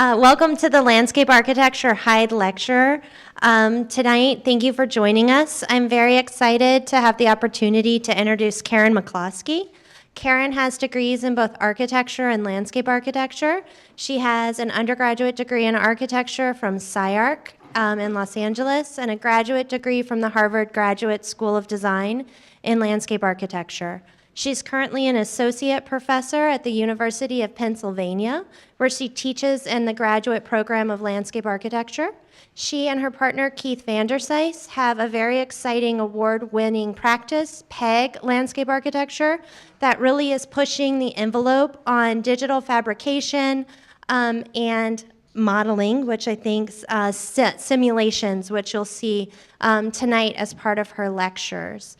Welcome to the Landscape Architecture Hyde lecture. Tonight, thank you for joining us. I'm very excited to have the opportunity to introduce Karen McCloskey. Karen has degrees in both architecture and landscape architecture. She has an undergraduate degree in architecture from SciArc in Los Angeles and a graduate degree from the Harvard Graduate School of Design in landscape architecture. She's currently an associate professor at the University of Pennsylvania, where she teaches in the graduate program of landscape architecture. She and her partner, Keith Vandersijs, have a very exciting award-winning practice, PEG Landscape Architecture, that really is pushing the envelope on digital fabrication and modeling, which I think simulations, which you'll see tonight as part of her lectures.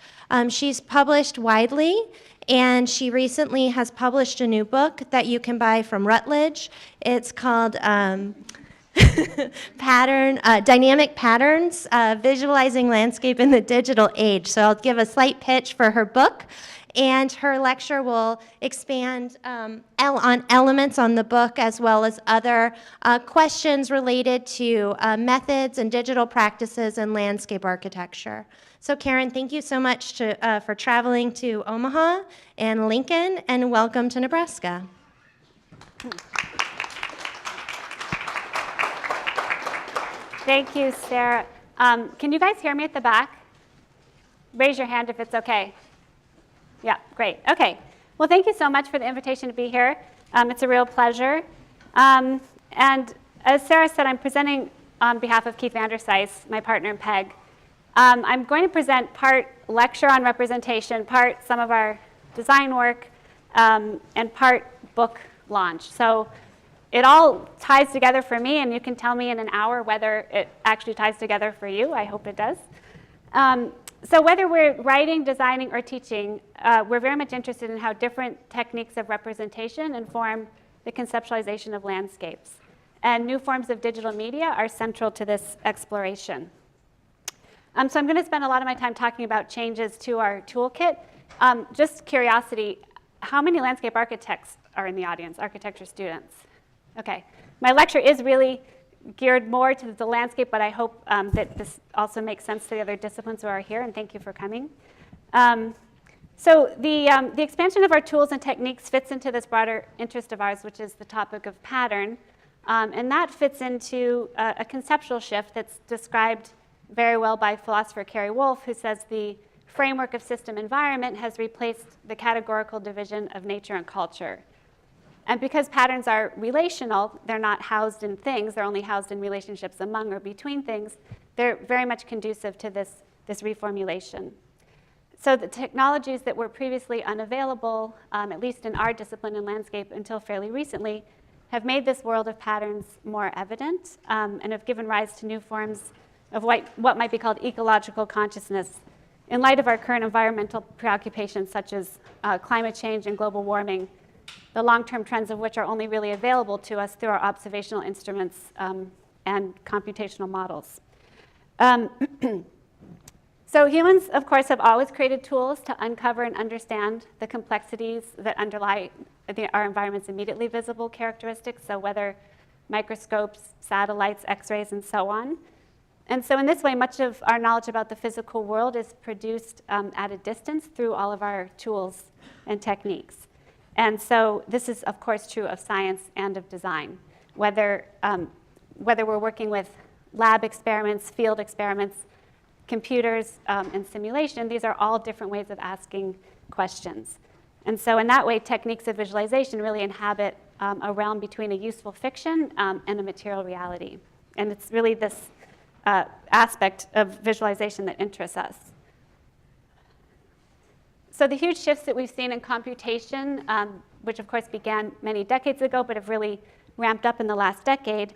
She's published widely, and she recently has published a new book that you can buy from Routledge. It's called Dynamic Patterns, Visualizing Landscape in the Digital Age. So I'll give a slight pitch for her book, and her lecture will expand on elements on the book as well as other questions related to methods and digital practices in landscape architecture. So Karen, thank you so much for traveling to Omaha and Lincoln, and welcome to Nebraska. Thank you, Sarah. Can you guys hear me at the back? Raise your hand if it's okay. Yeah, great. Okay. Well, thank you so much for the invitation to be here. It's a real pleasure. And as Sarah said, I'm presenting on behalf of Keith Vandersijs, my partner in PEG. I'm going to present part lecture on representation, part some of our design work, and part book launch. So it all ties together for me, and you can tell me in an hour whether it actually ties together for you. I hope it does. So whether we're writing, designing, or teaching, we're very much interested in how different techniques of representation inform the conceptualization of landscapes. And new forms of digital media are central to this exploration. So I'm going to spend a lot of my time talking about changes to our toolkit. Just curiosity, how many landscape architects are in the audience, architecture students? Okay. My lecture is really geared more to the landscape, but I hope that this also makes sense to the other disciplines who are here, and thank you for coming. So the expansion of our tools and techniques fits into this broader interest of ours, which is the topic of pattern. And that fits into a conceptual shift that's described very well by philosopher Carey Wolf, who says the framework of system environment has replaced the categorical division of nature and culture. And because patterns are relational, they're not housed in things, they're only housed in relationships among or between things, they're very much conducive to this reformulation. So the technologies that were previously unavailable, at least in our discipline in landscape until fairly recently, have made this world of patterns more evident and have given rise to new forms of what might be called ecological consciousness in light of our current environmental preoccupations such as climate change and global warming, the long-term trends of which are only really available to us through our observational instruments and computational models. So humans, of course, have always created tools to uncover and understand the complexities that underlie our environment's immediately visible characteristics, so whether microscopes, satellites, X-rays, and so on. And so in this way, much of our knowledge about the physical world is produced at a distance through all of our tools and techniques. And so this is, of course, true of science and of design. Whether we're working with lab experiments, field experiments, computers, and simulation, these are all different ways of asking questions. And so in that way, techniques of visualization really inhabit a realm between a useful fiction and a material reality. And it's really this aspect of visualization that interests us. So the huge shifts that we've seen in computation, which of course began many decades ago but have really ramped up in the last decade,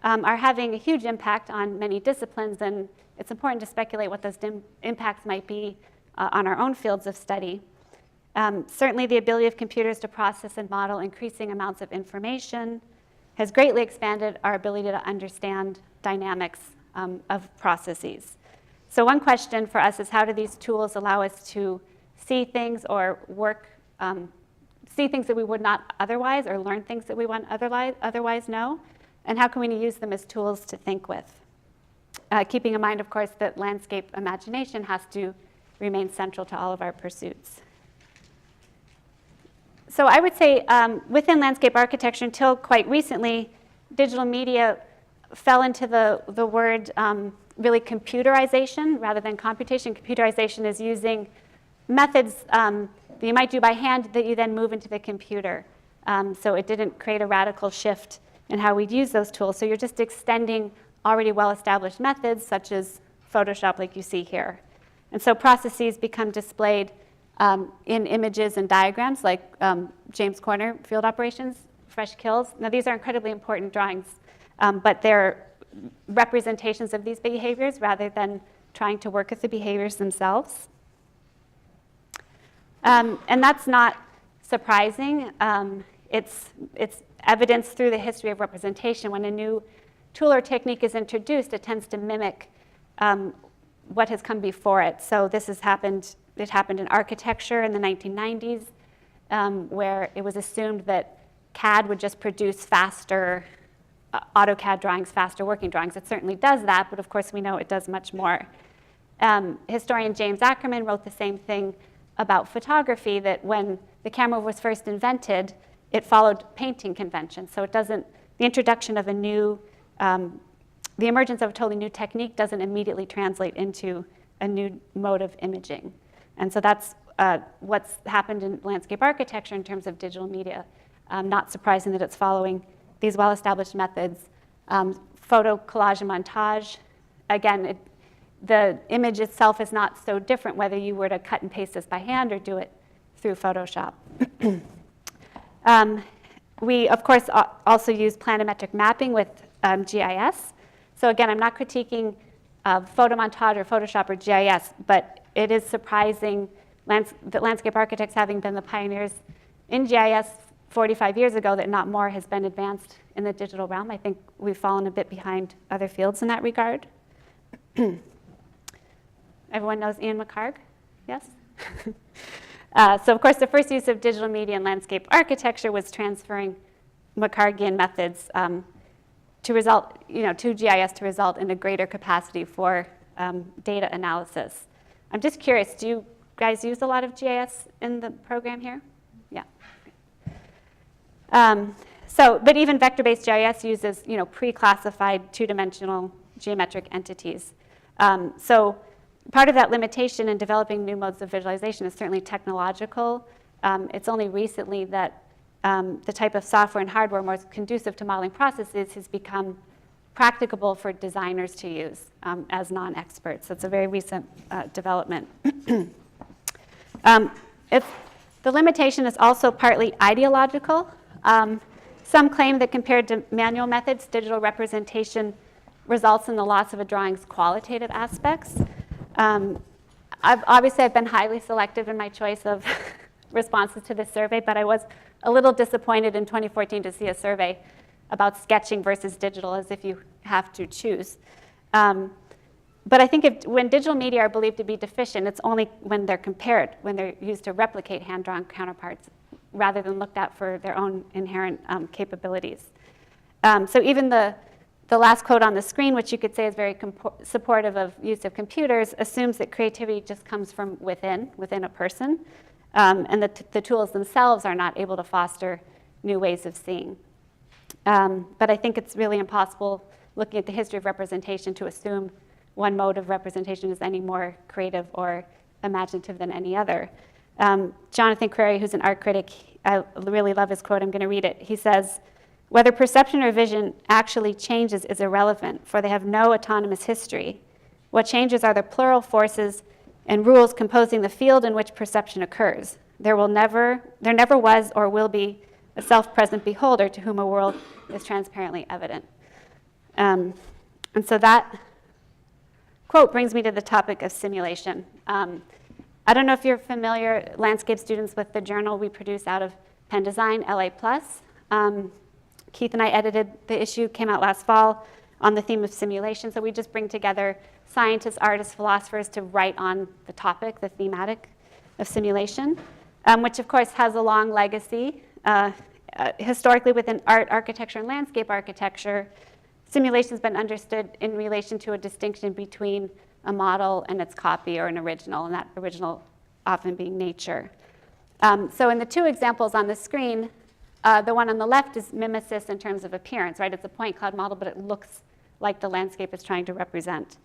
are having a huge impact on many disciplines, and it's important to speculate what those impacts might be on our own fields of study. Certainly the ability of computers to process and model increasing amounts of information has greatly expanded our ability to understand dynamics of processes. So one question for us is, how do these tools allow us to see things or see things that we would not otherwise, or learn things that we wouldn't otherwise know? and how can we use them as tools to think with? Keeping in mind, of course, that landscape imagination has to remain central to all of our pursuits. So I would say within landscape architecture, until quite recently, digital media fell into the word really computerization rather than computation. Computerization is using methods that you might do by hand that you then move into the computer. So it didn't create a radical shift in how we'd use those tools. So you're just extending already well-established methods, such as Photoshop, like you see here. And so processes become displayed in images and diagrams, like James Corner field operations, fresh kills. Now, these are incredibly important drawings, but they're representations of these behaviors rather than trying to work with the behaviors themselves. And that's not surprising. It's evidenced through the history of representation. When a new tool or technique is introduced, it tends to mimic what has come before it. So this has happened. It happened in architecture in the 1990s, where it was assumed that CAD would just produce faster AutoCAD drawings, faster working drawings. It certainly does that, but of course we know it does much more. Historian James Ackerman wrote the same thing about photography, that when the camera was first invented, it followed painting conventions. So it doesn't, the introduction of a new, the emergence of a totally new technique doesn't immediately translate into a new mode of imaging. And so that's what's happened in landscape architecture in terms of digital media. Not surprising that it's following these well-established methods. Photo collage and montage, again, the image itself is not so different whether you were to cut and paste this by hand or do it through Photoshop. We, of course, also use planimetric mapping with GIS. So again, I'm not critiquing photomontage or Photoshop or GIS, but it is surprising that landscape architects, having been the pioneers in GIS 45 years ago, that not more has been advanced in the digital realm. I think we've fallen a bit behind other fields in that regard. Everyone knows Ian McHargue? Yes? So of course, the first use of digital media in landscape architecture was transferring McHarguian methods to result, to GIS to result in a greater capacity for data analysis. I'm just curious, do you guys use a lot of GIS in the program here? Yeah. But even vector-based GIS uses, pre-classified two-dimensional geometric entities. So part of that limitation in developing new modes of visualization is certainly technological. It's only recently that the type of software and hardware more conducive to modeling processes has become practicable for designers to use as non-experts. It's a very recent development. The limitation is also partly ideological. Some claim that compared to manual methods, digital representation results in the loss of a drawing's qualitative aspects. Obviously, I've been highly selective in my choice of responses to this survey, but I was a little disappointed in 2014 to see a survey about sketching versus digital, as if you have to choose. But I think when digital media are believed to be deficient, it's only when they're compared, when they're used to replicate hand-drawn counterparts, rather than looked at for their own inherent capabilities. So even the last quote on the screen, which you could say is very supportive of use of computers, assumes that creativity just comes from within a person, and that the tools themselves are not able to foster new ways of seeing. But I think it's really impossible, looking at the history of representation, to assume one mode of representation is any more creative or imaginative than any other. Jonathan Crary, who's an art critic, I really love his quote. I'm going to read it. He says, "Whether perception or vision actually changes is irrelevant, for they have no autonomous history. What changes are the plural forces and rules composing the field in which perception occurs. There never was or will be a self-present beholder to whom a world is transparently evident." And so that quote brings me to the topic of simulation. I don't know if you're familiar, landscape students, with the journal we produce out of Penn Design, LA+. Keith and I edited the issue, came out last fall, on the theme of simulation. So we just bring together scientists, artists, philosophers to write on the topic, the thematic of simulation, which of course has a long legacy historically within art, architecture, and landscape architecture, simulation has been understood in relation to a distinction between a model and its copy or an original, and that original often being nature. So in the two examples on the screen, the one on the left is mimesis in terms of appearance, right? It's a point cloud model, but it looks like the landscape is trying to represent.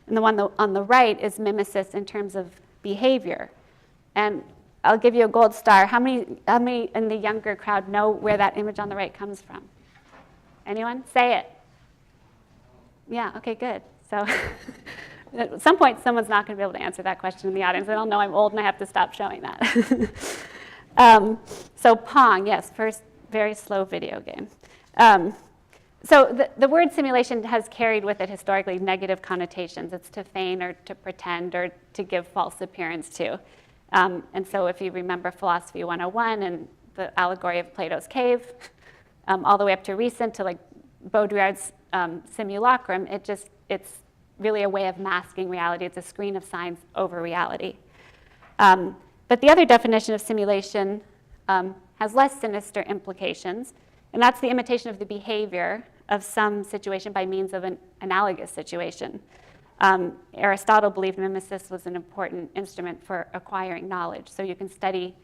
And the one on the right is mimesis in terms of behavior. And I'll give you a gold star. How many in the younger crowd know where that image on the right comes from? Anyone? Say it. Yeah, okay, good. So at some point, someone's not going to be able to answer that question in the audience. They'll know I'm old and I have to stop showing that. So Pong, yes, first very slow video game. So the word simulation has carried with it historically negative connotations. It's to feign or to pretend or to give false appearance to. And so if you remember Philosophy 101 and the allegory of Plato's cave, all the way up to recent to like Baudrillard's simulacrum, it's really a way of masking reality. It's a screen of signs over reality. But the other definition of simulation has less sinister implications, and that's the imitation of the behavior of some situation by means of an analogous situation. Aristotle believed mimesis was an important instrument for acquiring knowledge. So you can study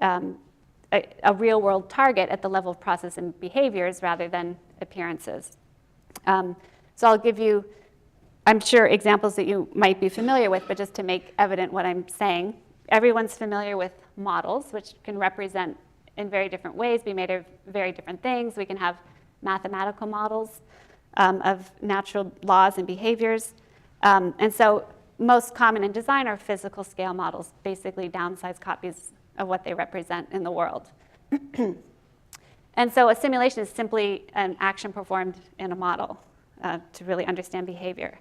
a real-world target at the level of process and behaviors rather than appearances. So I'll give you, I'm sure, examples that you might be familiar with, but just to make evident what I'm saying. Everyone's familiar with models, which can represent in very different ways, be made of very different things. We can have mathematical models of natural laws and behaviors. And so most common in design are physical scale models, basically downsized copies of what they represent in the world. And so a simulation is simply an action performed in a model to really understand behavior.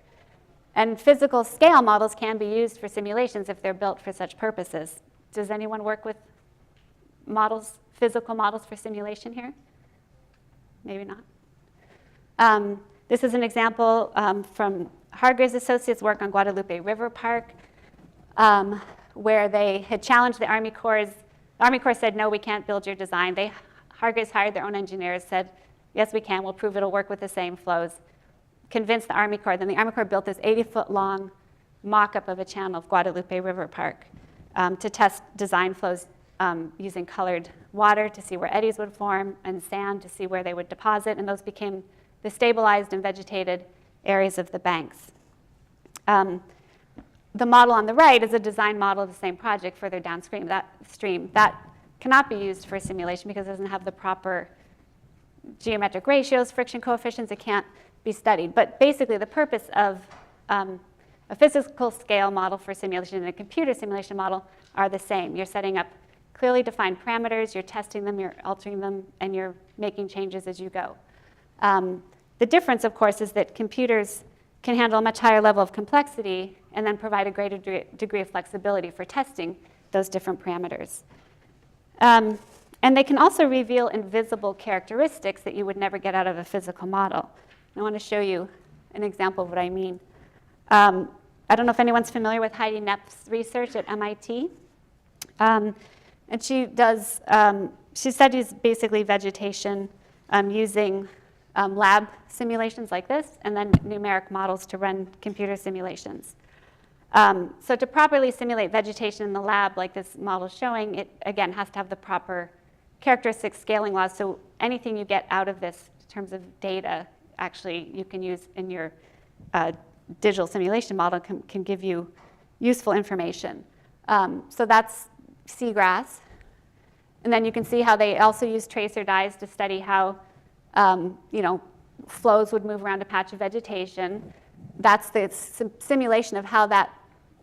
And physical scale models can be used for simulations if they're built for such purposes. Does anyone work with models, physical models for simulation here? Maybe not. This is an example from Hargreaves Associates' work on Guadalupe River Park, where they had challenged the Army Corps. The Army Corps said, no, we can't build your design. Hargreaves hired their own engineers, said, yes, we can. We'll prove it'll work with the same flows. Convinced the Army Corps. Then the Army Corps built this 80-foot-long mock-up of a channel of Guadalupe River Park to test design flows using colored water to see where eddies would form and sand to see where they would deposit. And those became the stabilized and vegetated areas of the banks. The model on the right is a design model of the same project further downstream. That cannot be used for simulation because it doesn't have the proper geometric ratios, friction coefficients. It can't be studied. But basically, the purpose of a physical scale model for simulation and a computer simulation model are the same. You're setting up clearly defined parameters, you're testing them, you're altering them, and you're making changes as you go. The difference, of course, is that computers can handle a much higher level of complexity and then provide a greater degree of flexibility for testing those different parameters. And they can also reveal invisible characteristics that you would never get out of a physical model. I want to show you an example of what I mean. I don't know if anyone's familiar with Heidi Knepp's research at MIT. And she studies basically vegetation using lab simulations like this, and then numeric models to run computer simulations. So to properly simulate vegetation in the lab, like this model is showing, it again has to have the proper characteristic scaling laws. So anything you get out of this in terms of data, actually you can use in your digital simulation model can give you useful information. So that's seagrass. And then you can see how they also use tracer dyes to study how flows would move around a patch of vegetation. That's the simulation of how that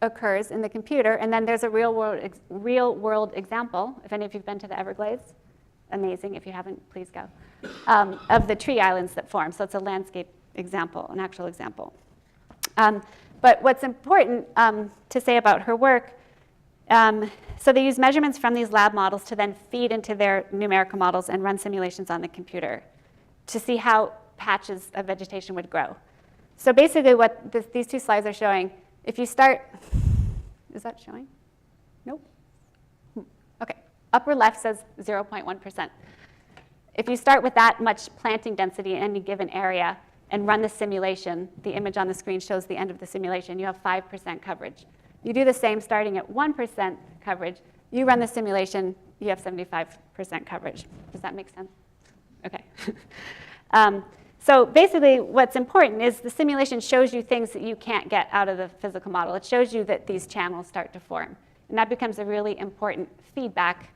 occurs in the computer. And then there's a real world example. If any of you've been to the Everglades, amazing. If you haven't, please go. Of the tree islands that form. So it's a landscape example, an actual example. But what's important to say about her work, so they use measurements from these lab models to then feed into their numerical models and run simulations on the computer to see how patches of vegetation would grow. So basically what these two slides are showing, if you start, is that showing? Nope. Okay, upper left says 0.1%. if you start with that much planting density in any given area and run the simulation, the image on the screen shows the end of the simulation, you have 5% coverage. You do the same starting at 1% coverage, you run the simulation, you have 75% coverage. Does that make sense? Okay. So basically what's important is the simulation shows you things that you can't get out of the physical model. It shows you that these channels start to form. And that becomes a really important feedback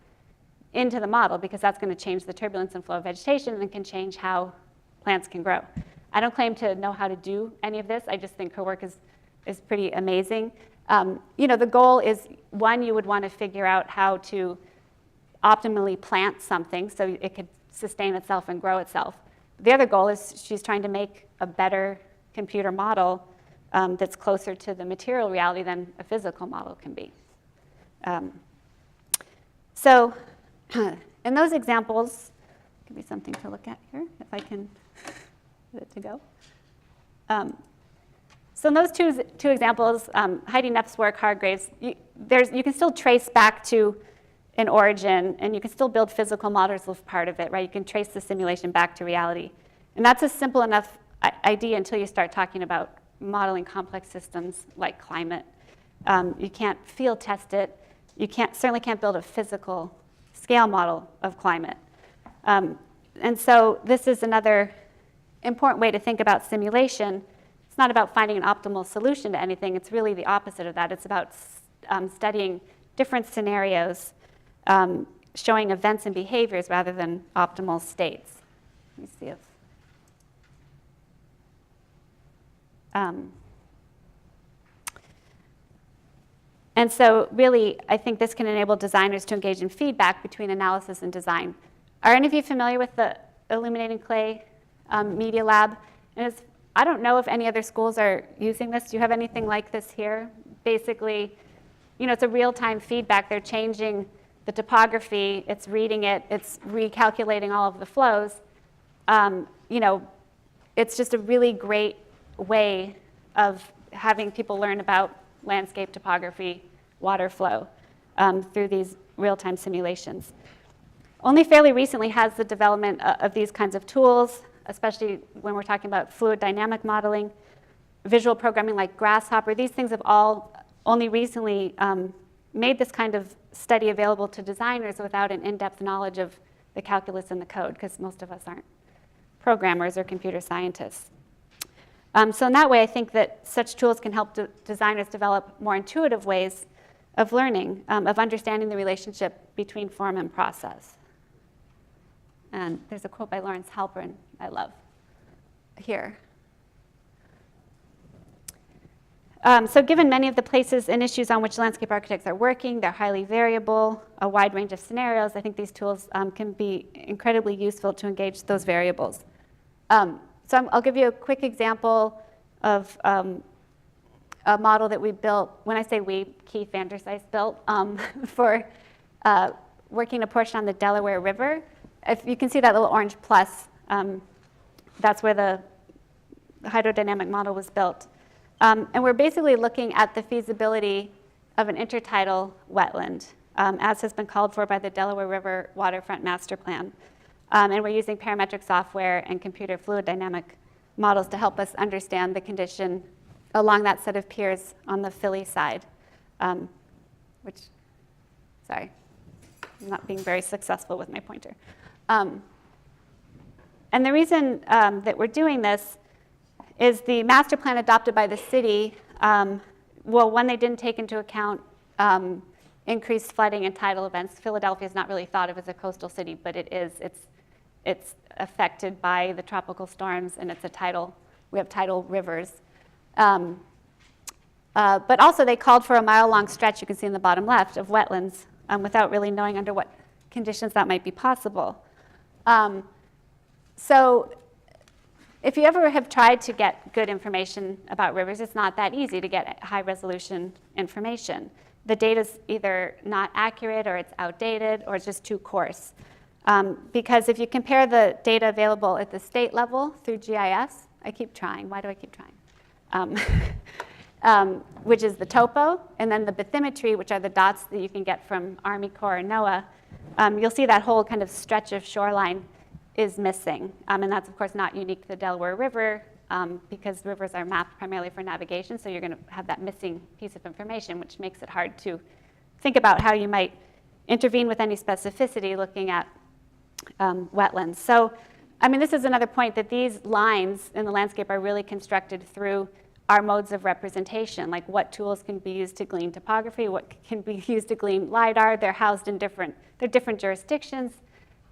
into the model because that's going to change the turbulence and flow of vegetation and can change how plants can grow. I don't claim to know how to do any of this. I just think her work is pretty amazing. The goal is, one, you would want to figure out how to optimally plant something so it could sustain itself and grow itself. The other goal is she's trying to make a better computer model that's closer to the material reality than a physical model can be. So in those examples, give me something to look at here, if I can get it to go. So in those two examples, Heidi Neff's work, Hargrave's, you can still trace back to an origin, and you can still build physical models of part of it, right? You can trace the simulation back to reality. And that's a simple enough idea until you start talking about modeling complex systems like climate. You can't field test it. You certainly can't build a physical scale model of climate. And so this is another important way to think about simulation. It's not about finding an optimal solution to anything. It's really the opposite of that. It's about studying different scenarios, showing events and behaviors rather than optimal states. Let me see if... And so really, I think this can enable designers to engage in feedback between analysis and design. Are any of you familiar with the Illuminating Clay Media Lab? And I don't know if any other schools are using this. Do you have anything like this here? Basically, it's a real-time feedback. They're changing the topography. It's reading it. It's recalculating all of the flows. It's just a really great way of having people learn about landscape topography, water flow through these real-time simulations. Only fairly recently has the development of these kinds of tools, especially when we're talking about fluid dynamic modeling, visual programming like Grasshopper. These things have all only recently made this kind of study available to designers without an in-depth knowledge of the calculus and the code, because most of us aren't programmers or computer scientists. So in that way, I think that such tools can help designers develop more intuitive ways of learning, of understanding the relationship between form and process. And there's a quote by Lawrence Halpern I love here. So given many of the places and issues on which landscape architects are working, they're highly variable, a wide range of scenarios, I think these tools can be incredibly useful to engage those variables. So I'll give you a quick example of a model that we built. When I say we, Keith Vandersice built for working a portion on the Delaware River. If you can see that little orange plus, that's where the hydrodynamic model was built. And we're basically looking at the feasibility of an intertidal wetland, as has been called for by the Delaware River Waterfront Master Plan. And we're using parametric software and computer fluid dynamic models to help us understand the condition along that set of piers on the Philly side, sorry, I'm not being very successful with my pointer. And the reason that we're doing this is the master plan adopted by the city, one, they didn't take into account increased flooding and tidal events. Philadelphia is not really thought of as a coastal city, but it is. It's affected by the tropical storms, and we have tidal rivers. But also they called for a mile-long stretch, you can see in the bottom left, of wetlands without really knowing under what conditions that might be possible. So if you ever have tried to get good information about rivers, it's not that easy to get high-resolution information. The data's either not accurate, or it's outdated, or it's just too coarse. Because if you compare the data available at the state level through GIS, I keep trying. Why do I keep trying? Which is the topo, and then the bathymetry, which are the dots that you can get from Army Corps or NOAA, you'll see that whole kind of stretch of shoreline is missing. And that's, of course, not unique to the Delaware River because rivers are mapped primarily for navigation, so you're going to have that missing piece of information, which makes it hard to think about how you might intervene with any specificity looking at wetlands. So, I mean, this is another point that these lines in the landscape are really constructed through our modes of representation, like what tools can be used to glean topography, what can be used to glean LiDAR. They're housed in different jurisdictions.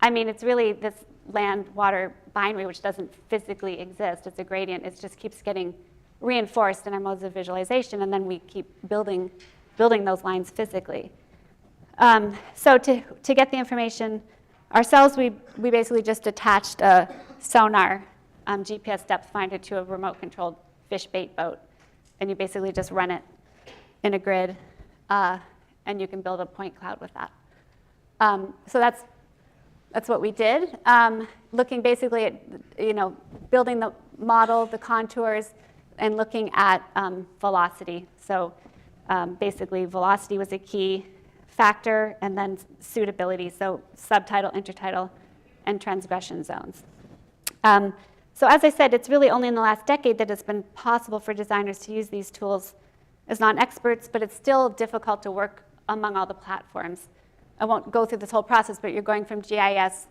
I mean, it's really this land-water binary, which doesn't physically exist. It's a gradient. It just keeps getting reinforced in our modes of visualization, and then we keep building those lines physically. So to get the information ourselves, we basically just attached a sonar GPS depth finder to a remote-controlled fish bait boat, and you basically just run it in a grid, and you can build a point cloud with that. So that's what we did. Looking basically at building the model, the contours, and looking at velocity. So basically, velocity was a key factor, and then suitability, so subtidal, intertidal, and transgression zones. So as I said, it's really only in the last decade that it's been possible for designers to use these tools as non-experts, but it's still difficult to work among all the platforms. I won't go through this whole process, but you're going from GIS,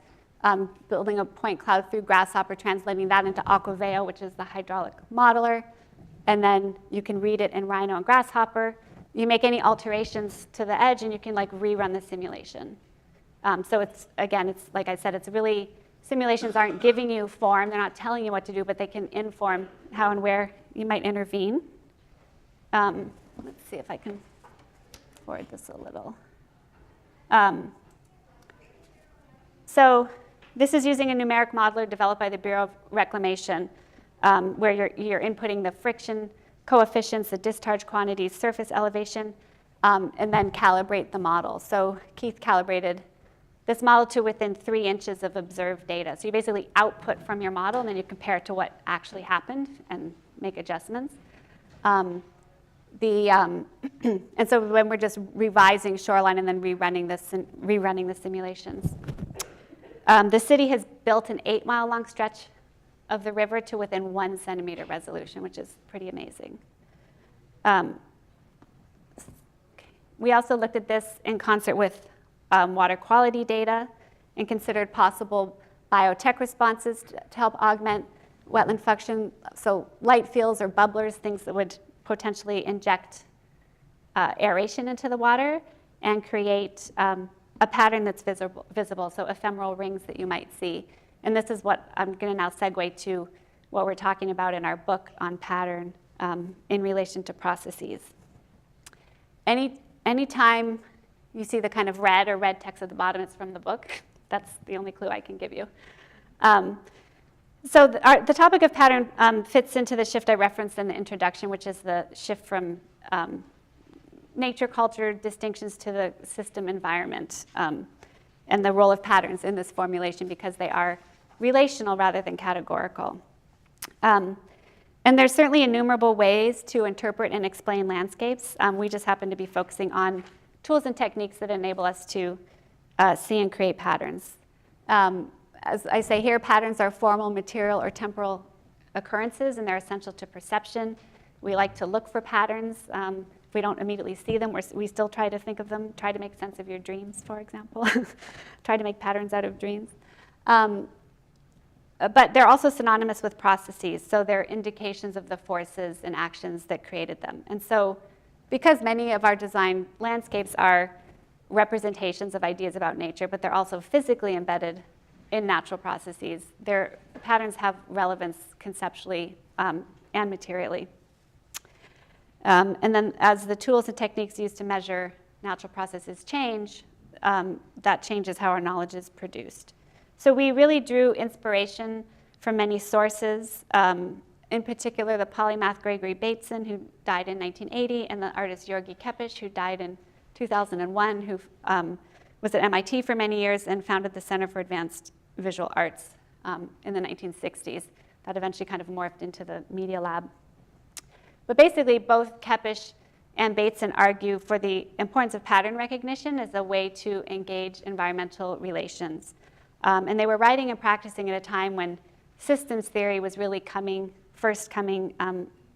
building a point cloud through Grasshopper, translating that into Aquaveo, which is the hydraulic modeler, and then you can read it in Rhino and Grasshopper. You make any alterations to the edge, and you can rerun the simulation. So it's like I said, it's really, simulations aren't giving you form. They're not telling you what to do, but they can inform how and where you might intervene. Let's see if I can forward this a little. So this is using a numeric modeler developed by the Bureau of Reclamation, where you're inputting the friction coefficients, the discharge quantities, surface elevation, and then calibrate the model. So Keith calibrated this model to within 3 inches of observed data. So you basically output from your model, and then you compare it to what actually happened and make adjustments. And so when we're just revising shoreline and then rerunning the simulations. The city has built an 8-mile-long stretch of the river to within 1 centimeter resolution, which is pretty amazing. We also looked at this in concert with water quality data and considered possible biotech responses to help augment wetland function. So light fields or bubblers, things that would potentially inject aeration into the water and create a pattern that's visible, so ephemeral rings that you might see. And this is what I'm going to now segue to what we're talking about in our book on pattern in relation to processes. Anytime you see the kind of red or red text at the bottom, it's from the book. That's the only clue I can give you. So the topic of pattern fits into the shift I referenced in the introduction, which is the shift from nature culture distinctions to the system environment and the role of patterns in this formulation because they are relational rather than categorical. And there's certainly innumerable ways to interpret and explain landscapes. We just happen to be focusing on tools and techniques that enable us to see and create patterns. As I say here, patterns are formal, material, or temporal occurrences, and they're essential to perception. We like to look for patterns. If we don't immediately see them, we still try to think of them, try to make sense of your dreams, for example. Try to make patterns out of dreams. But they're also synonymous with processes, so they're indications of the forces and actions that created them. And so because many of our design landscapes are representations of ideas about nature, but they're also physically embedded in natural processes, their patterns have relevance conceptually and materially. And then as the tools and techniques used to measure natural processes change, that changes how our knowledge is produced. So we really drew inspiration from many sources, in particular the polymath Gregory Bateson, who died in 1980, and the artist Georgi Kepish, who died in 2001, who was at MIT for many years and founded the Center for Advanced Visual Arts in the 1960s. That eventually kind of morphed into the Media Lab. But basically, both Kepish and Bateson argue for the importance of pattern recognition as a way to engage environmental relations. And they were writing and practicing at a time when systems theory was really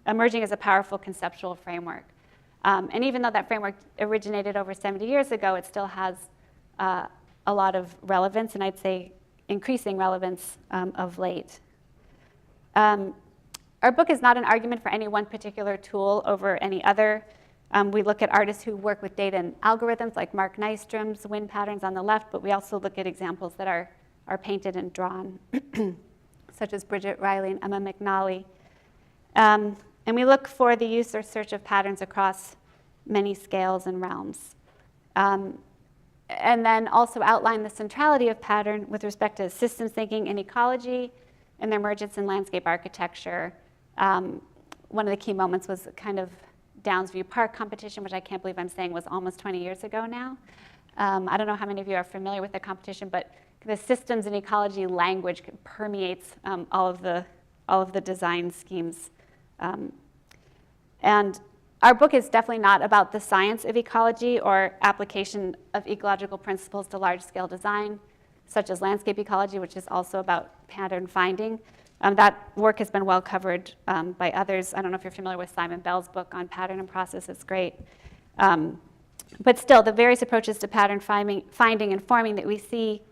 emerging as a powerful conceptual framework. And even though that framework originated over 70 years ago, it still has a lot of relevance, and I'd say increasing relevance of late. Our book is not an argument for any one particular tool over any other. We look at artists who work with data and algorithms, like Mark Nystrom's wind patterns on the left, but we also look at examples that are painted and drawn, such as Bridget Riley and Emma McNally. And we look for the use or search of patterns across many scales and realms. And then also outline the centrality of pattern with respect to systems thinking and ecology and their emergence in landscape architecture. One of the key moments was kind of Downsview Park competition, which I can't believe I'm saying was almost 20 years ago now. I don't know how many of you are familiar with the competition, but the systems and ecology language permeates all of the design schemes. And our book is definitely not about the science of ecology or application of ecological principles to large-scale design, such as landscape ecology, which is also about pattern finding. That work has been well covered by others. I don't know if you're familiar with Simon Bell's book on pattern and process. It's great. But still, the various approaches to pattern finding and forming that we see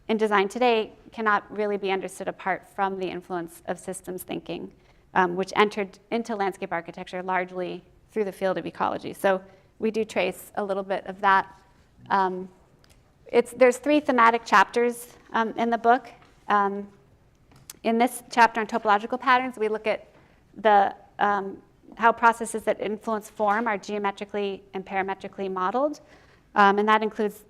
in design today cannot really be understood apart from the influence of systems thinking, which entered into landscape architecture largely through the field of ecology. So we do trace a little bit of that. There's 3 thematic chapters in the book. In this chapter on topological patterns, we look at how processes that influence form are geometrically and parametrically modeled. And that includes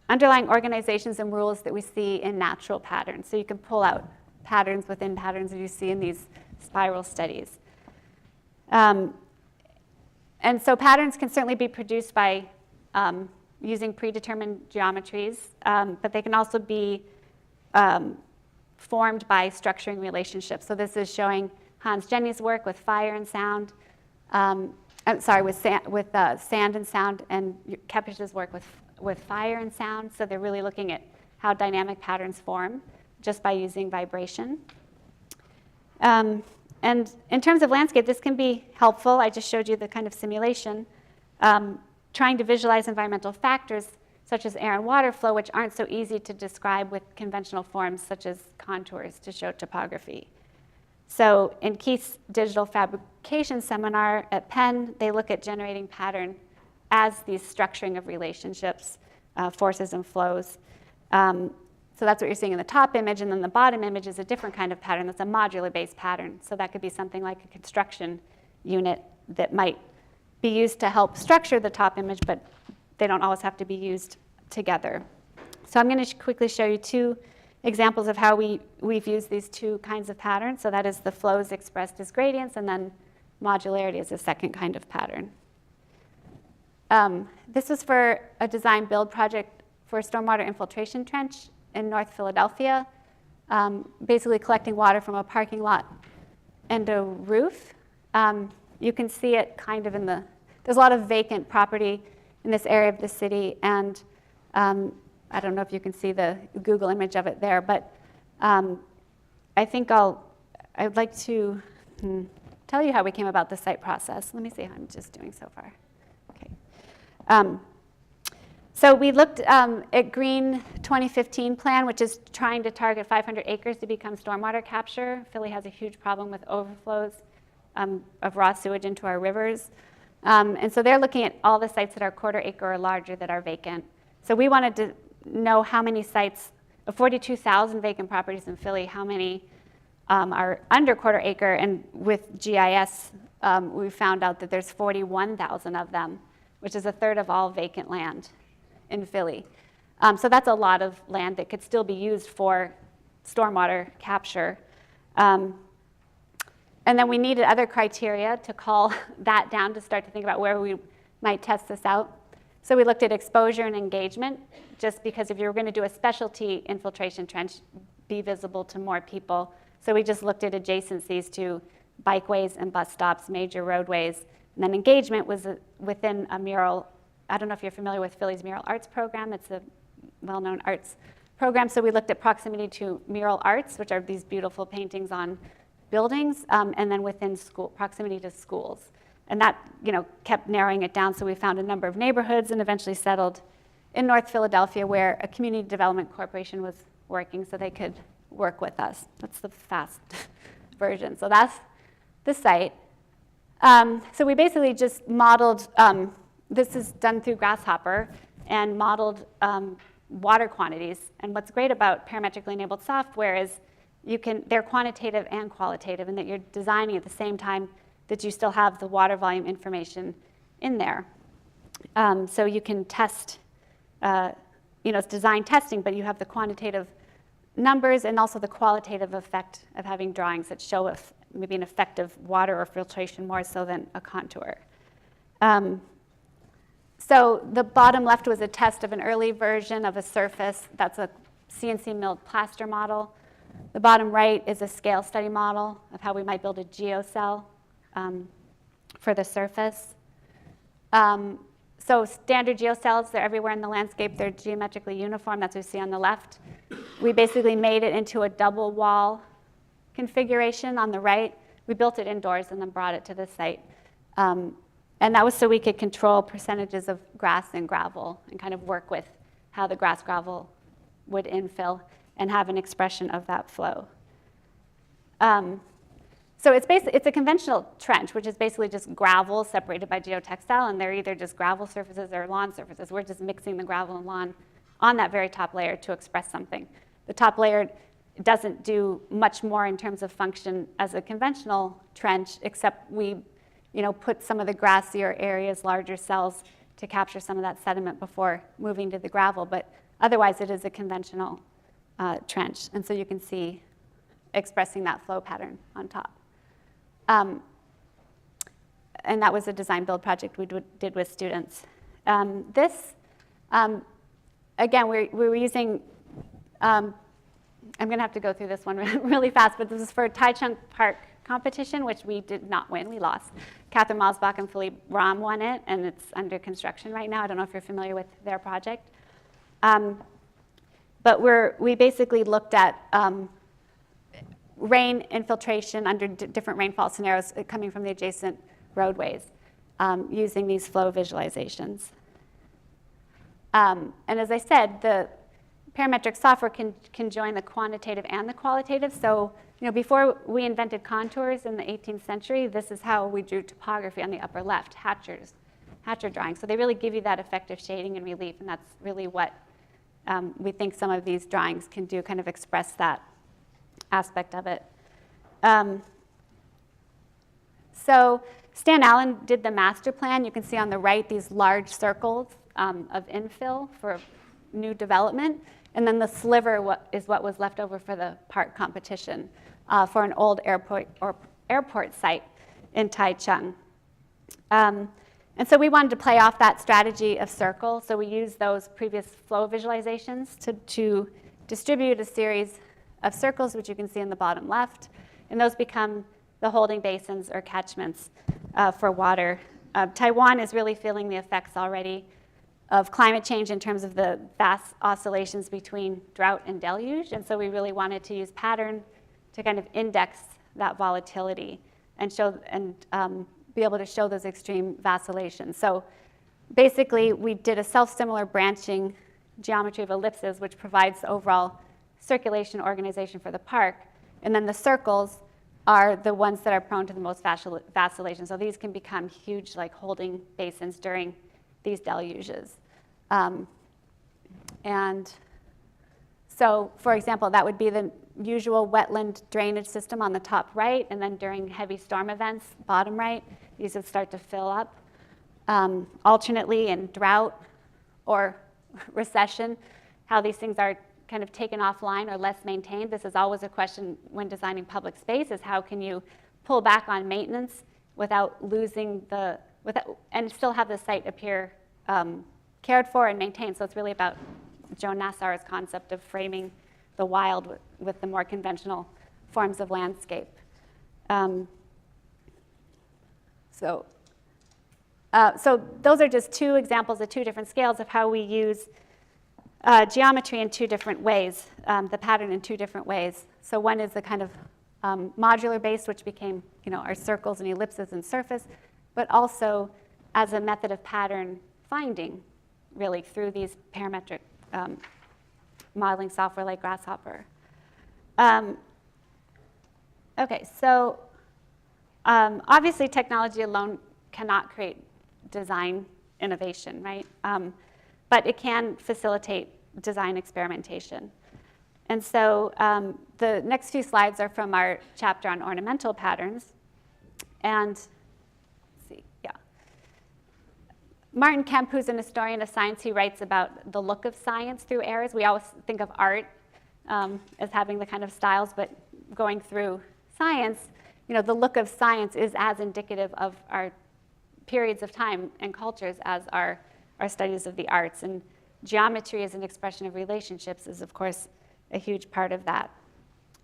underlying organizations and rules that we see in natural patterns. So you can pull out patterns within patterns that you see in these spiral studies. And so patterns can certainly be produced by using predetermined geometries, but they can also be formed by structuring relationships. So this is showing Hans Jenny's work with fire and sound. With sand and sound, and Kepich's work with fire and sound. So they're really looking at how dynamic patterns form just by using vibration. And in terms of landscape, this can be helpful. I just showed you the kind of simulation, trying to visualize environmental factors such as air and water flow, which aren't so easy to describe with conventional forms such as contours to show topography. So in Keith's digital fabrication seminar at Penn, they look at generating pattern as these structuring of relationships, forces and flows. So that's what you're seeing in the top image, and then the bottom image is a different kind of pattern. That's a modular-based pattern. So that could be something like a construction unit that might be used to help structure the top image, but they don't always have to be used together. So I'm going to quickly show you 2 examples of how we've used these 2 kinds of patterns. So that is the flows expressed as gradients, and then modularity as a second kind of pattern. This was for a design build project for a stormwater infiltration trench in North Philadelphia, basically collecting water from a parking lot and a roof. You can see it kind of there's a lot of vacant property in this area of the city, and I don't know if you can see the Google image of it there, but I think I'd like to tell you how we came about the site process. Let me see how I'm just doing so far. Okay. So we looked at Green 2015 plan, which is trying to target 500 acres to become stormwater capture. Philly has a huge problem with overflows of raw sewage into our rivers. And so they're looking at all the sites that are quarter acre or larger that are vacant. So we wanted to know how many sites, of 42,000 vacant properties in Philly, how many are under quarter acre. And with GIS, we found out that there's 41,000 of them, which is a third of all vacant land in Philly. So that's a lot of land that could still be used for stormwater capture. And then we needed other criteria to call that down to start to think about where we might test this out. So we looked at exposure and engagement, just because if you were going to do a specialty infiltration trench, be visible to more people. So we just looked at adjacencies to bikeways and bus stops, major roadways. And then engagement was within a mural. I don't know if you're familiar with Philly's mural arts program. It's well-known arts programs. So we looked at proximity to mural arts, which are these beautiful paintings on buildings, and then within school, proximity to schools. And that, kept narrowing it down. So we found a number of neighborhoods and eventually settled in North Philadelphia, where a community development corporation was working, so they could work with us. That's the fast version. So that's the site. So we basically just modeled, this is done through Grasshopper, and modeled water quantities. And what's great about parametrically enabled software is they're quantitative and qualitative, and that you're designing at the same time that you still have the water volume information in there. So you can test, it's design testing, but you have the quantitative numbers and also the qualitative effect of having drawings that show maybe an effect of water or filtration more so than a contour. So the bottom left was a test of an early version of a surface. That's a CNC milled plaster model. The bottom right is a scale study model of how we might build a geocell for the surface. So standard geocells, they're everywhere in the landscape. They're geometrically uniform. That's what we see on the left. We basically made it into a double wall configuration on the right. We built it indoors and then brought it to the site. And that was so we could control percentages of grass and gravel and kind of work with how the grass gravel would infill and have an expression of that flow. So it's a conventional trench, which is basically just gravel separated by geotextile, and they're either just gravel surfaces or lawn surfaces. We're just mixing the gravel and lawn on that very top layer to express something. The top layer doesn't do much more in terms of function as a conventional trench, except we put some of the grassier areas, larger cells, to capture some of that sediment before moving to the gravel. But otherwise, it is a conventional trench. And so you can see expressing that flow pattern on top. And that was a design build project we did with students. Again, we were using, I'm going to have to go through this one really fast, but this is for Taichung Park competition, which we did not win, we lost. Catherine Malsbach and Philippe Rahm won it, and it's under construction right now. I don't know if you're familiar with their project. But we basically looked at rain infiltration under different rainfall scenarios coming from the adjacent roadways using these flow visualizations. And as I said, the parametric software can join the quantitative and the qualitative. So before we invented contours in the 18th century, this is how we drew topography on the upper left, Hatcher drawings. So they really give you that effect of shading and relief, and that's really what we think some of these drawings can do, kind of express that aspect of it. So Stan Allen did the master plan. You can see on the right these large circles of infill for new development. And then the sliver is what was left over for the park competition for an old airport site in Taichung. And so we wanted to play off that strategy of circle. So we used those previous flow visualizations to distribute a series of circles, which you can see in the bottom left. And those become the holding basins or catchments for water. Taiwan is really feeling the effects already of climate change in terms of the vast oscillations between drought and deluge. And so we really wanted to use pattern to kind of index that volatility and be able to show those extreme vacillations. So basically, we did a self-similar branching geometry of ellipses, which provides the overall circulation organization for the park. And then the circles are the ones that are prone to the most vacillation. So these can become huge, like holding basins during these deluges. And so, for example, that would be the usual wetland drainage system on the top right, and then during heavy storm events, bottom right, these would start to fill up. Alternately, in drought or recession, how these things are kind of taken offline or less maintained. This is always a question when designing public space, is how can you pull back on maintenance without losing and still have the site appear cared for and maintained. So it's really about Joan Nassar's concept of framing the wild with the more conventional forms of landscape. So those are just two examples of two different scales of how we use geometry in two different ways, the pattern in two different ways. So one is the kind of modular base, which became our circles and ellipses and surface, but also as a method of pattern finding, really, through these parametric modeling software like Grasshopper. Okay, so obviously technology alone cannot create design innovation, right? But it can facilitate design experimentation. And so the next few slides are from our chapter on ornamental patterns. And let's see, yeah. Martin Kemp, who's an historian of science, he writes about the look of science through eras. We always think of art as having the kind of styles, but going through science, the look of science is as indicative of our periods of time and cultures as our studies of the arts. And geometry as an expression of relationships is, of course, a huge part of that.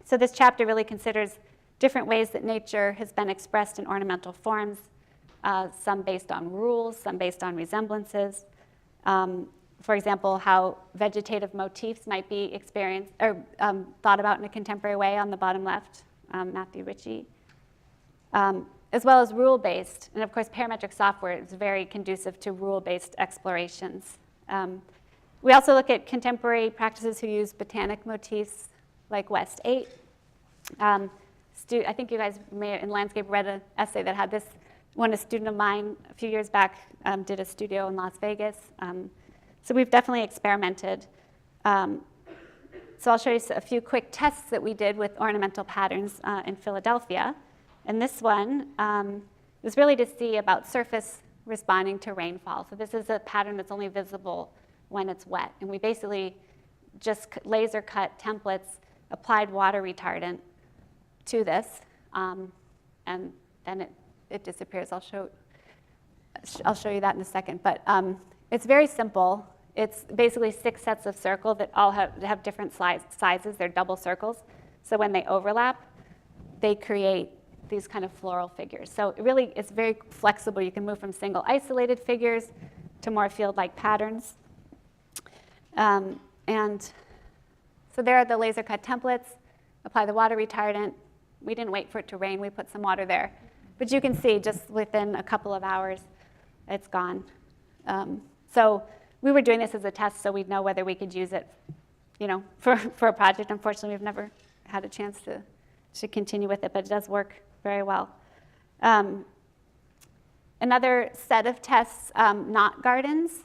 So this chapter really considers different ways that nature has been expressed in ornamental forms, some based on rules, some based on resemblances. For example, how vegetative motifs might be experienced or thought about in a contemporary way on the bottom left, Matthew Ritchie. As well as rule-based. And of course, parametric software is very conducive to rule-based explorations. We also look at contemporary practices who use botanic motifs like West 8. I think you guys may, in landscape, read an essay that had this one. A student of mine a few years back did a studio in Las Vegas. So we've definitely experimented. So I'll show you a few quick tests that we did with ornamental patterns in Philadelphia. And this one was really to see about surface responding to rainfall. So this is a pattern that's only visible when it's wet. And we basically just laser cut templates, applied water retardant to this, and then it disappears. I'll show you that in a second. But it's very simple. It's basically 6 sets of circles that all have different sizes. They're double circles. So when they overlap, they create these kind of floral figures. So it really is very flexible. You can move from single isolated figures to more field-like patterns. And so there are the laser cut templates. Apply the water retardant. We didn't wait for it to rain. We put some water there. But you can see just within a couple of hours, it's gone. So we were doing this as a test so we'd know whether we could use it for a project. Unfortunately, we've never had a chance to continue with it, but it does work very well. Another set of tests, knot gardens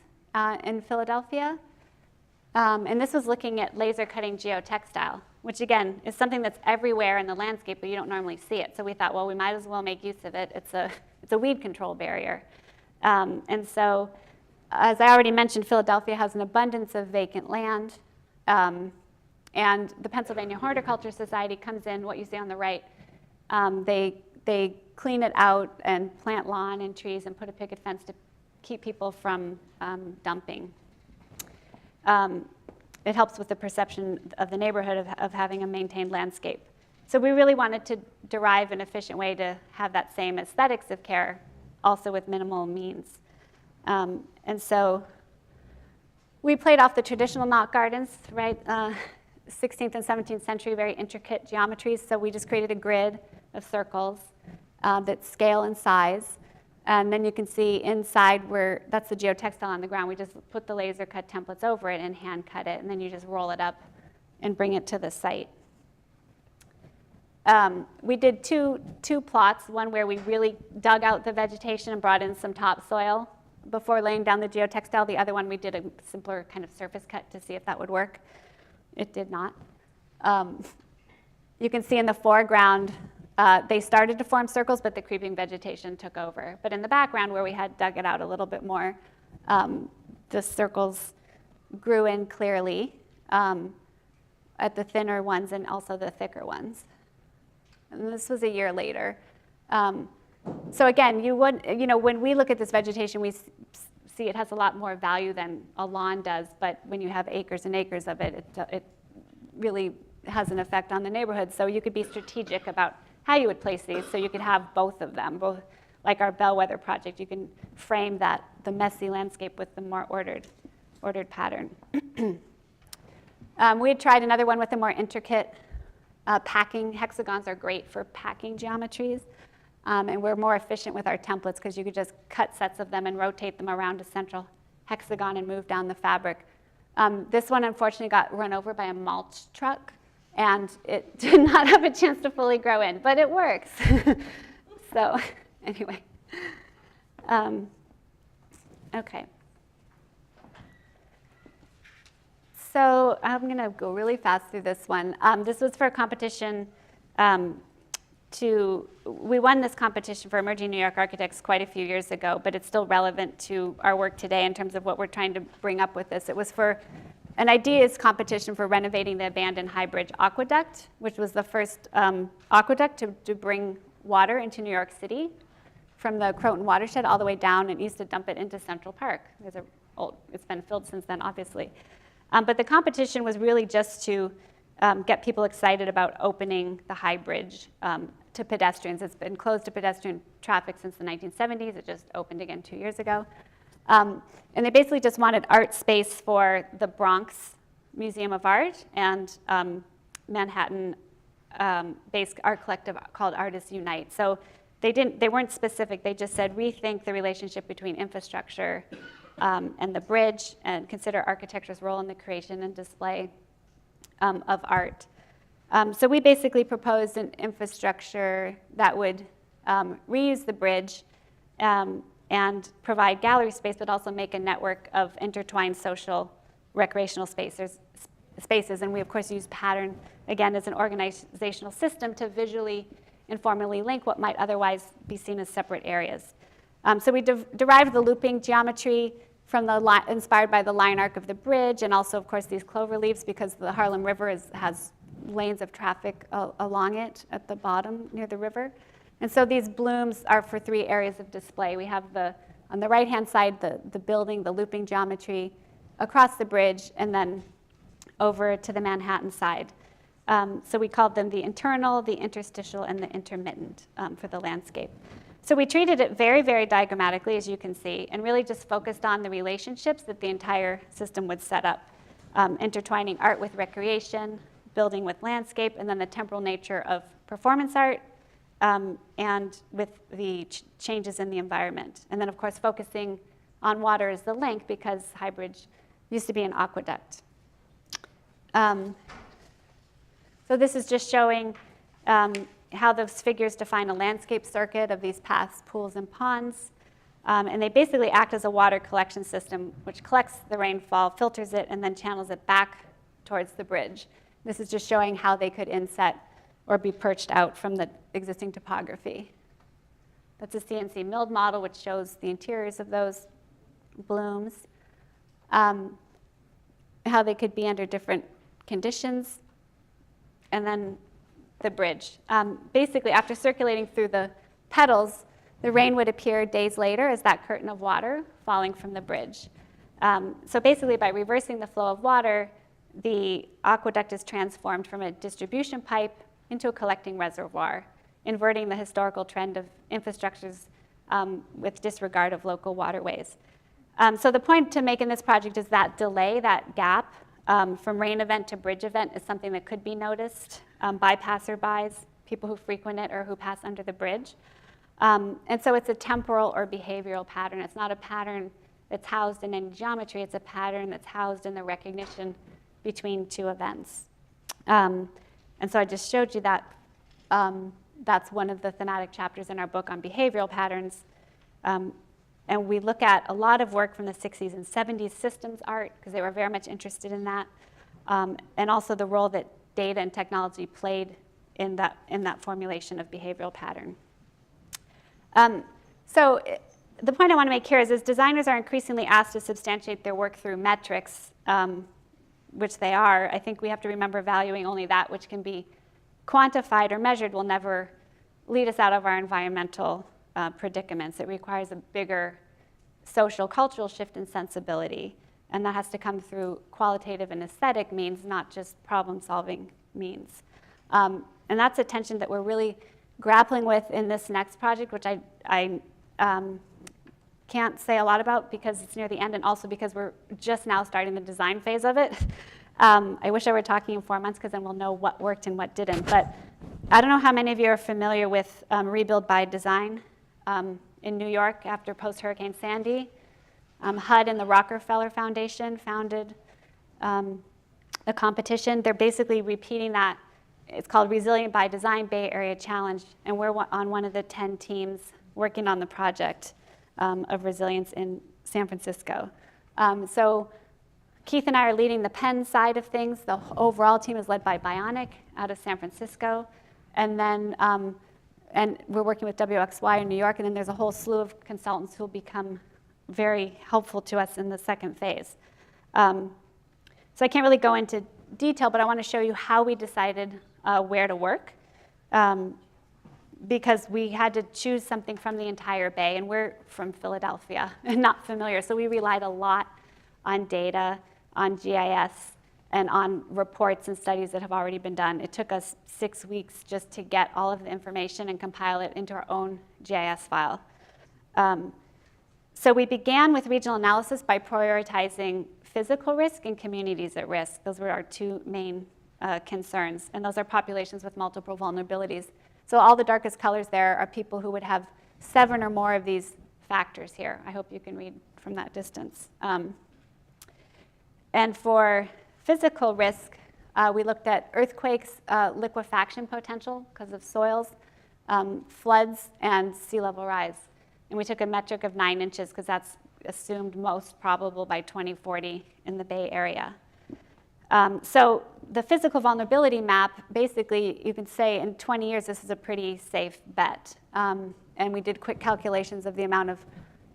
in Philadelphia. And this was looking at laser cutting geotextile, which again is something that's everywhere in the landscape, but you don't normally see it. So we thought, well, we might as well make use of it. It's a weed control barrier. And so, as I already mentioned, Philadelphia has an abundance of vacant land. And the Pennsylvania Horticulture Society comes in, what you see on the right. They clean it out and plant lawn and trees and put a picket fence to keep people from dumping. It helps with the perception of the neighborhood of having a maintained landscape. So we really wanted to derive an efficient way to have that same aesthetics of care, also with minimal means. And so we played off the traditional knot gardens, right? 16th and 17th century, very intricate geometries. So we just created a grid of circles that scale in size. And then you can see inside where that's the geotextile on the ground. We just put the laser cut templates over it and hand cut it. And then you just roll it up and bring it to the site. We did two plots, one where we really dug out the vegetation and brought in some topsoil before laying down the geotextile. The other one, we did a simpler kind of surface cut to see if that would work. It did not. You can see in the foreground, they started to form circles, but the creeping vegetation took over. But in the background, where we had dug it out a little bit more, the circles grew in clearly at the thinner ones and also the thicker ones. And this was a year later. So again, when we look at this vegetation, we see it has a lot more value than a lawn does. But when you have acres and acres of it, it really has an effect on the neighborhood. So you could be strategic about how you would place these. So you could have both of them, both like our Bellwether project. You can frame the messy landscape with the more ordered pattern. We had tried another one with a more intricate packing. Hexagons are great for packing geometries. And we're more efficient with our templates because you could just cut sets of them and rotate them around a central hexagon and move down the fabric. This one, unfortunately, got run over by a mulch truck, and it did not have a chance to fully grow in, but it works. So anyway, okay. So I'm going to go really fast through this one. This was for a competition we won this competition for emerging New York architects quite a few years ago, but it's still relevant to our work today in terms of what we're trying to bring up with this. It was for an ideas competition for renovating the abandoned High Bridge aqueduct, which was the first aqueduct to bring water into New York City from the Croton watershed all the way down and used to dump it into Central Park. It's been filled since then, obviously. But the competition was really just to get people excited about opening the High Bridge to pedestrians. It's been closed to pedestrian traffic since the 1970s. It just opened again 2 years ago. And they basically just wanted art space for the Bronx Museum of Art and Manhattan-based art collective called Artists Unite. So they weren't specific. They just said rethink the relationship between infrastructure and the bridge and consider architecture's role in the creation and display of art. So we basically proposed an infrastructure that would reuse the bridge and provide gallery space, but also make a network of intertwined social recreational spaces. And we, of course, use pattern, again, as an organizational system to visually and formally link what might otherwise be seen as separate areas. So we derived the looping geometry from inspired by the line arc of the bridge, and also, of course, these clover leaves, because the Harlem River has lanes of traffic along it at the bottom near the river. And so these blooms are for 3 areas of display. We have on the right-hand side, the building, the looping geometry, across the bridge, and then over to the Manhattan side. So we called them the internal, the interstitial, and the intermittent for the landscape. So we treated it very, very diagrammatically, as you can see, and really just focused on the relationships that the entire system would set up, intertwining art with recreation, building with landscape, and then the temporal nature of performance art, and with the changes in the environment. And then, of course, focusing on water as the link, because High Bridge used to be an aqueduct. So this is just showing how those figures define a landscape circuit of these paths, pools, and ponds. And they basically act as a water collection system, which collects the rainfall, filters it, and then channels it back towards the bridge. This is just showing how they could inset or be perched out from the existing topography. That's a CNC milled model, which shows the interiors of those blooms, how they could be under different conditions, and then the bridge. Basically, after circulating through the petals, the rain would appear days later as that curtain of water falling from the bridge. So basically, by reversing the flow of water, the aqueduct is transformed from a distribution pipe into a collecting reservoir, inverting the historical trend of infrastructures with disregard of local waterways. So the point to make in this project is that delay, that gap from rain event to bridge event, is something that could be noticed by passerbys, people who frequent it or who pass under the bridge. And so it's a temporal or behavioral pattern. It's not a pattern that's housed in any geometry. It's a pattern that's housed in the recognition between 2 events. And so I just showed you that that's one of the thematic chapters in our book on behavioral patterns. And we look at a lot of work from the 60s and 70s systems art, because they were very much interested in that, and also the role that data and technology played in that formulation of behavioral pattern. So the point I want to make here is designers are increasingly asked to substantiate their work through metrics, which they are. I think we have to remember valuing only that which can be quantified or measured will never lead us out of our environmental predicaments. It requires a bigger social, cultural shift in sensibility, and that has to come through qualitative and aesthetic means, not just problem-solving means. And that's a tension that we're really grappling with in this next project, which I can't say a lot about because it's near the end, and also because we're just now starting the design phase of it. I wish I were talking in 4 months because then we'll know what worked and what didn't. But I don't know how many of you are familiar with Rebuild by Design in New York after post-Hurricane Sandy. Hyde and the Rockefeller Foundation founded a competition. They're basically repeating that. It's called Resilient by Design Bay Area Challenge, and we're on one of the 10 teams working on the project of resilience in San Francisco. So Keith and I are leading the Penn side of things. The overall team is led by Bionic out of San Francisco. And then and we're working with WXY in New York, and then there's a whole slew of consultants who will become very helpful to us in the second phase. So I can't really go into detail, but I want to show you how we decided where to work, because we had to choose something from the entire Bay, and we're from Philadelphia and not familiar. So we relied a lot on data, on GIS, and on reports and studies that have already been done. It took us 6 weeks just to get all of the information and compile it into our own GIS file. So we began with regional analysis by prioritizing physical risk and communities at risk. Those were our two main concerns, and those are populations with multiple vulnerabilities. So all the darkest colors there are people who would have 7 or more of these factors here. I hope you can read from that distance. And for physical risk, we looked at earthquakes, liquefaction potential because of soils, floods, and sea level rise. And we took a metric of 9 inches because that's assumed most probable by 2040 in the Bay Area. So the physical vulnerability map, basically, you can say in 20 years, this is a pretty safe bet. And we did quick calculations of the amount of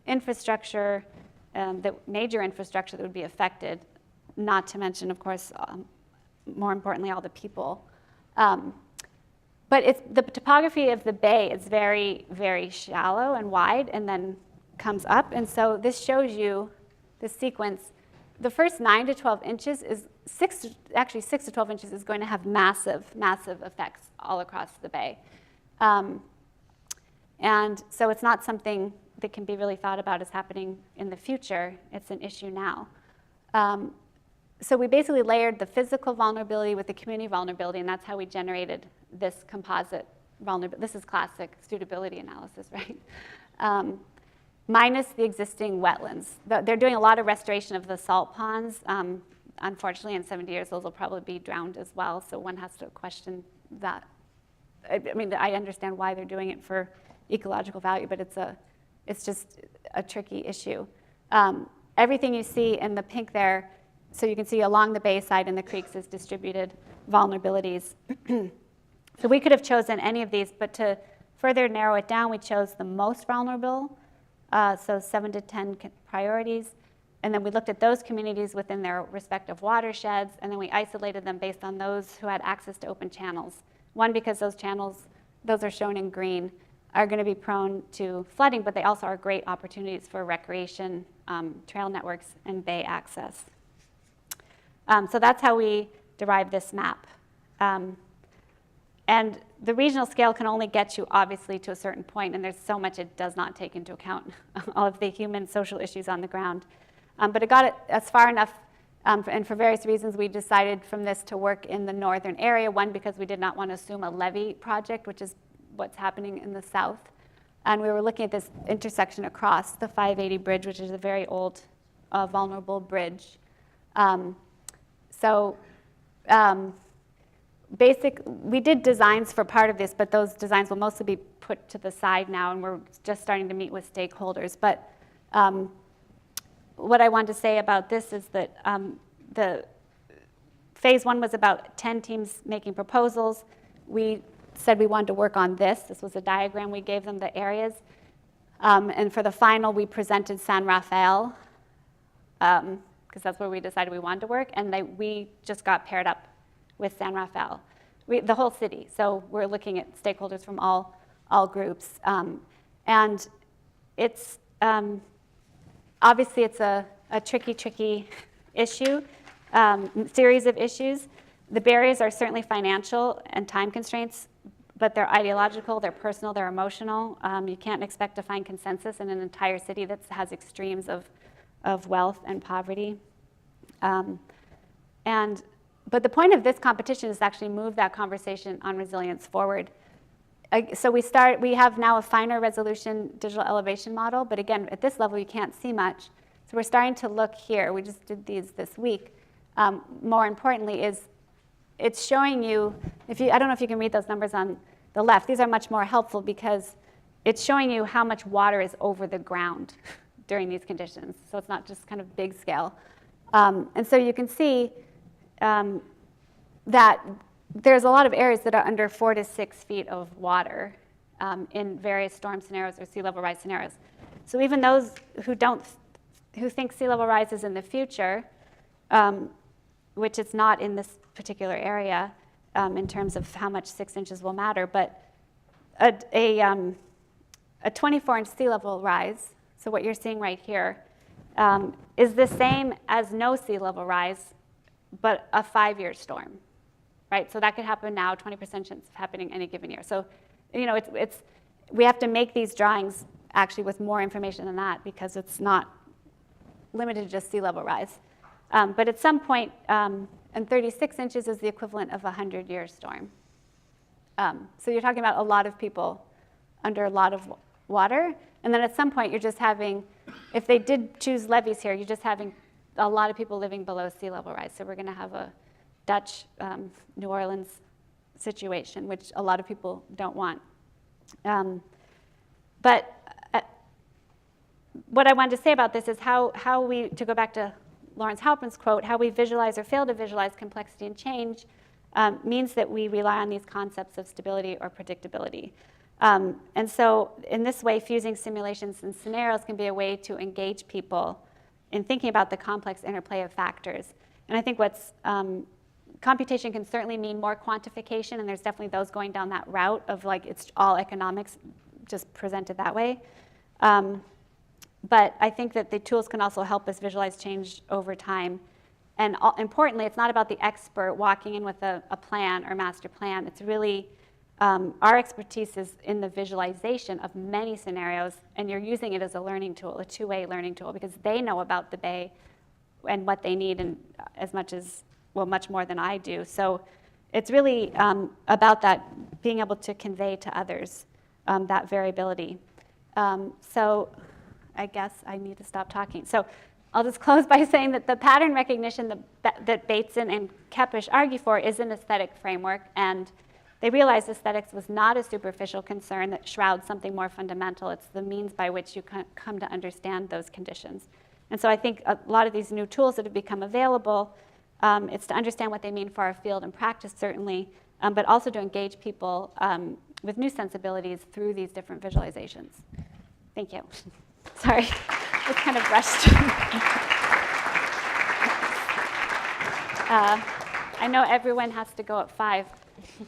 infrastructure, the major infrastructure that would be affected, not to mention, of course, more importantly, all the people. But the topography of the bay is very, very shallow and wide, and then comes up. And so this shows you the sequence. The first 9 to 12 inches is 6 to 12 inches is going to have massive, massive effects all across the bay. And so it's not something that can be really thought about as happening in the future. It's an issue now. So we basically layered the physical vulnerability with the community vulnerability, and that's how we generated this composite vulnerability. This is classic suitability analysis, right? Minus the existing wetlands. They're doing a lot of restoration of the salt ponds. Unfortunately, in 70 years, those will probably be drowned as well, so one has to question that. I mean, I understand why they're doing it for ecological value, but it's just a tricky issue. Everything you see in the pink there, so you can see along the bay side and the creeks is distributed vulnerabilities. So we could have chosen any of these, but to further narrow it down, we chose the most vulnerable, so 7 to 10 priorities. And then we looked at those communities within their respective watersheds, and then we isolated them based on those who had access to open channels. One, because those channels, those are shown in green, are going to be prone to flooding, but they also are great opportunities for recreation, trail networks, and bay access. So that's how we derived this map. And the regional scale can only get you, obviously, to a certain point, and there's so much it does not take into account, all of the human social issues on the ground. But it got it as far enough, and for various reasons, we decided from this to work in the northern area. One, because we did not want to assume a levee project, which is what's happening in the south. And we were looking at this intersection across the 580 bridge, which is a very old, vulnerable bridge. We did designs for part of this, but those designs will mostly be put to the side now, and we're just starting to meet with stakeholders. But what I wanted to say about this is that the phase 1 was about 10 teams making proposals. We said we wanted to work on this. This was a diagram. We gave them the areas. And for the final, we presented San Rafael, because that's where we decided we wanted to work. And we just got paired up with San Rafael, the whole city. So we're looking at stakeholders from all groups. And it's obviously it's a tricky issue, series of issues. The barriers are certainly financial and time constraints, but they're ideological, they're personal, they're emotional. You can't expect to find consensus in an entire city that has extremes of wealth and poverty. And But the point of this competition is to actually move that conversation on resilience forward. So we have now a finer resolution digital elevation model, but again, at this level, you can't see much. So we're starting to look here. We just did these this week. More importantly is it's showing you, I don't know if you can read those numbers on the left. These are much more helpful because it's showing you how much water is over the ground during these conditions. So it's not just kind of big scale. And so you can see that there's a lot of areas that are under 4 to 6 feet of water in various storm scenarios or sea level rise scenarios. So even those who think sea level rise is in the future, which it's not in this particular area in terms of how much 6 inches will matter, but a 24-inch sea level rise, so what you're seeing right here, is the same as no sea level rise, but a 5-year storm, right? So that could happen now, 20% chance of happening any given year. So, we have to make these drawings actually with more information than that because it's not limited to just sea level rise. But at some point, and 36 inches is the equivalent of a 100-year storm. So you're talking about a lot of people under a lot of water. And then at some point, you're just having, if they did choose levees here, you're just having a lot of people living below sea level rise. So we're going to have a Dutch New Orleans situation, which a lot of people don't want. But what I wanted to say about this is how we, to go back to Lawrence Halpern's quote, how we visualize or fail to visualize complexity and change means that we rely on these concepts of stability or predictability. And so in this way, fusing simulations and scenarios can be a way to engage people in thinking about the complex interplay of factors. And I think computation can certainly mean more quantification, and there's definitely those going down that route of like it's all economics just presented that way. But I think that the tools can also help us visualize change over time. And importantly, it's not about the expert walking in with a plan or master plan. It's really our expertise is in the visualization of many scenarios, and you're using it as a learning tool, a two-way learning tool, because they know about the bay and what they need, and much more than I do. So it's really about that, being able to convey to others that variability. So I guess I need to stop talking. So I'll just close by saying that the pattern recognition that Bateson and Kepish argue for is an aesthetic framework, and they realized aesthetics was not a superficial concern that shrouds something more fundamental. It's the means by which you come to understand those conditions. And so I think a lot of these new tools that have become available, it's to understand what they mean for our field and practice, certainly, but also to engage people with new sensibilities through these different visualizations. Thank you. Sorry, it's kind of rushed. I know everyone has to go at 5,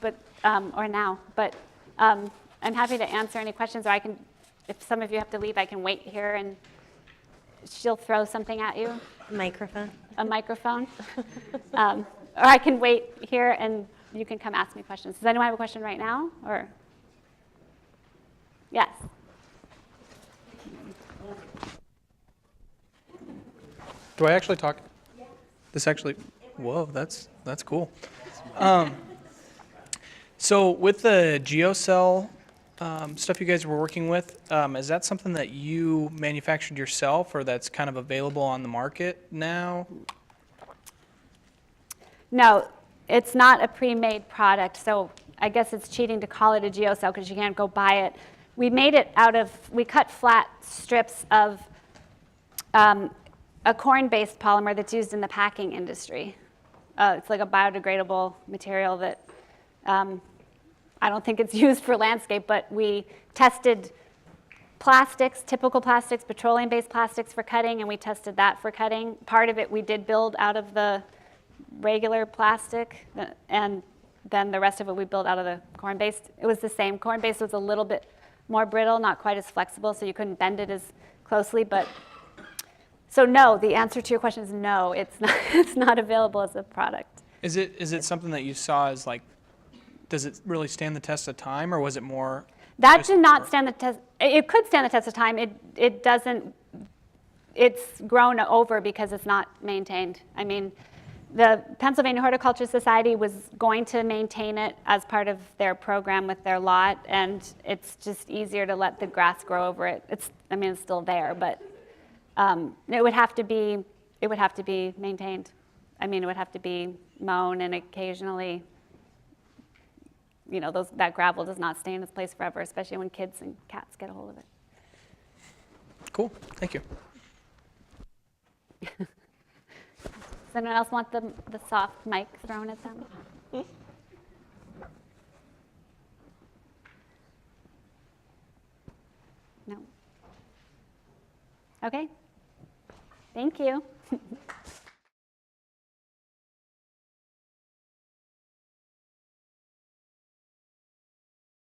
but or now. But I'm happy to answer any questions, or I can, if some of you have to leave, I can wait here and she'll throw something at you. A microphone. A microphone. Or I can wait here and you can come ask me questions. Does anyone have a question right now? Or yes. Do I actually talk? Yeah. This actually, whoa, that's cool. So with the GeoCell stuff you guys were working with, is that something that you manufactured yourself, or that's kind of available on the market now? No, it's not a pre-made product, so I guess it's cheating to call it a GeoCell because you can't go buy it. We made it we cut flat strips of a corn-based polymer that's used in the packing industry. It's like a biodegradable material that I don't think it's used for landscape, but we tested plastics, typical plastics, petroleum-based plastics for cutting, and we tested that for cutting. Part of it we did build out of the regular plastic, and then the rest of it we built out of the corn-based. It was the same. Corn-based was a little bit more brittle, not quite as flexible, so you couldn't bend it as closely, but so no, the answer to your question is no, it's not available as a product. Is it something that you saw as like, does it really stand the test of time, or was it more? That did not stand the test. It could stand the test of time. It doesn't. It's grown over because it's not maintained. I mean, The Pennsylvania Horticulture Society was going to maintain it as part of their program with their lot, and it's just easier to let the grass grow over it. It's still there, but it would have to be maintained. It would have to be mown, and occasionally, that gravel does not stay in its place forever, especially when kids and cats get a hold of it. Cool. Thank you. Does anyone else want the soft mic thrown at them? No? Okay. Thank you.